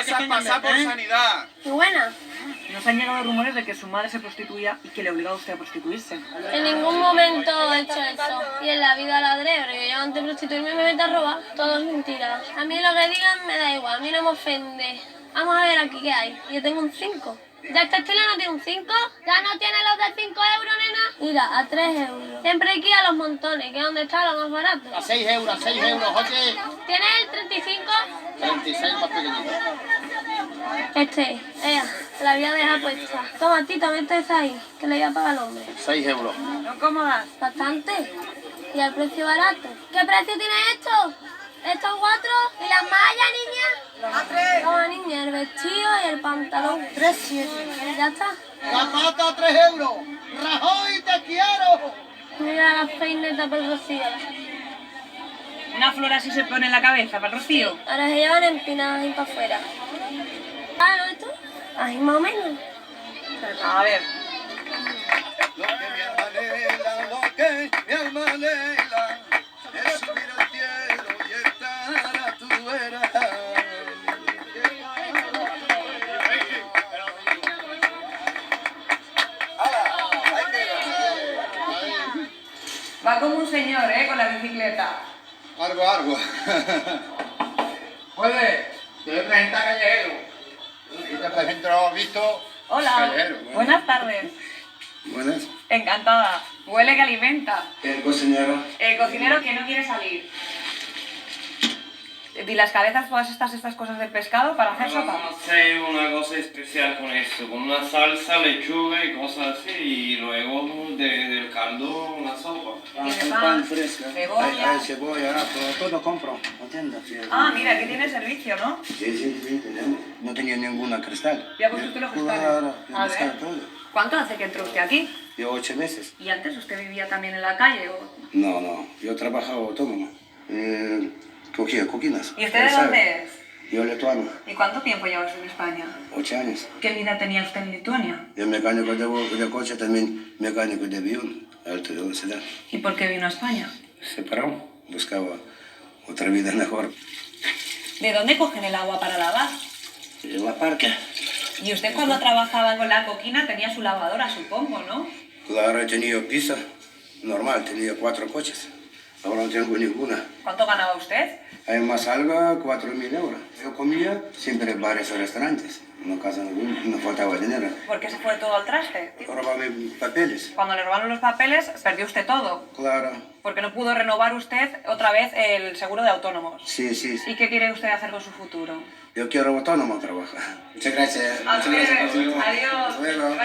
esa pasar por sanidad. Muy buena. Nos han llegado rumores de que su madre se prostituía y que le obligaba a usted a prostituirse. En ningún momento he hecho eso. Y en la vida ladré, porque yo antes de prostituirme me meto a robar. Todo es mentira. A mí lo que digan me da igual, a mí no me ofende. Vamos a ver aquí qué hay. Yo tengo un 5. ¿Ya este estilo no tiene un 5? ¿Ya no tiene los de 5 euros, nena? Mira, a 3 euros. Siempre hay que ir a los montones, que es donde está lo más barato. A 6 euros, oye. ¿Tienes el 35? 36 más pequeñito. La voy a dejar puesta. Toma, tita, mete esa ahí, que le voy a pagar al hombre. 6 euros. ¿No cómodas? Bastante. ¿Y al precio barato? ¿Qué precio tiene esto? ¿Estos 4? ¿Y las mallas, niña? A 3. Toma, niña, el vestido y el pantalón. 3,7. Ya está. Zapata a 3 euros. Rajoy, te quiero. Mira las peinetas para el rocío. Una flor así se pone en la cabeza para el rocío. Ahora se llevan empinadas ahí para afuera. Ah, ¿no esto? Ahí más o menos. A ver. Lo que mi alma anhela, lo que mi alma anhela, es subir al cielo y estar a tu vera. Va como un señor, con la bicicleta. Algo. Puede, te presenta callejero. Y te presento visto. Hola. Callejero. Buenas tardes. Buenas. Encantada. Huele que alimenta. El cocinero. El cocinero que no quiere salir. ¿Y las cabezas todas estas cosas del pescado para hacer sopa? Vamos a hacer una cosa especial con eso, con una salsa, lechuga y cosas así, y luego del caldo una sopa. Tiene Pan pan, fresca. cebolla. Hay cebolla, todo compro. ¿Entiendes? Sí. Ah, mira, aquí tiene servicio, ¿no? Sí, tenemos. No tenía ninguna cristal. Ya puesto usted los cristales. Claro, A está ver. todo. ¿Cuánto hace que entró usted aquí? Yo 8 meses. ¿Y antes usted vivía también en la calle? No, yo trabajaba autónomo. Cogía coquinas. ¿Y usted de dónde es? Yo lituano, ¿Y cuánto tiempo lleva usted en España? 8 años. ¿Qué vida tenía usted en Lituania? Yo mecánico de coche, también mecánico de avión, alta velocidad. ¿Y por qué vino a España? Separado, buscaba otra vida mejor. ¿De dónde cogen el agua para lavar? En la parque. Y usted cuando trabajaba con la coquina tenía su lavadora, supongo, ¿no? Claro, tenía piso normal, tenía 4 coches. Ahora no tengo ninguna. ¿Cuánto ganaba usted? Hay más algo, 4.000 euros. Yo comía siempre en bares o restaurantes. En casa no faltaba dinero. ¿Por qué se fue todo al traste? Robaba papeles. Cuando le robaron los papeles, perdió usted todo. Claro. Porque no pudo renovar usted otra vez el seguro de autónomos. Sí. ¿Y qué quiere usted hacer con su futuro? Yo quiero autónomo trabajar. Muchas gracias. Adiós. Hasta luego.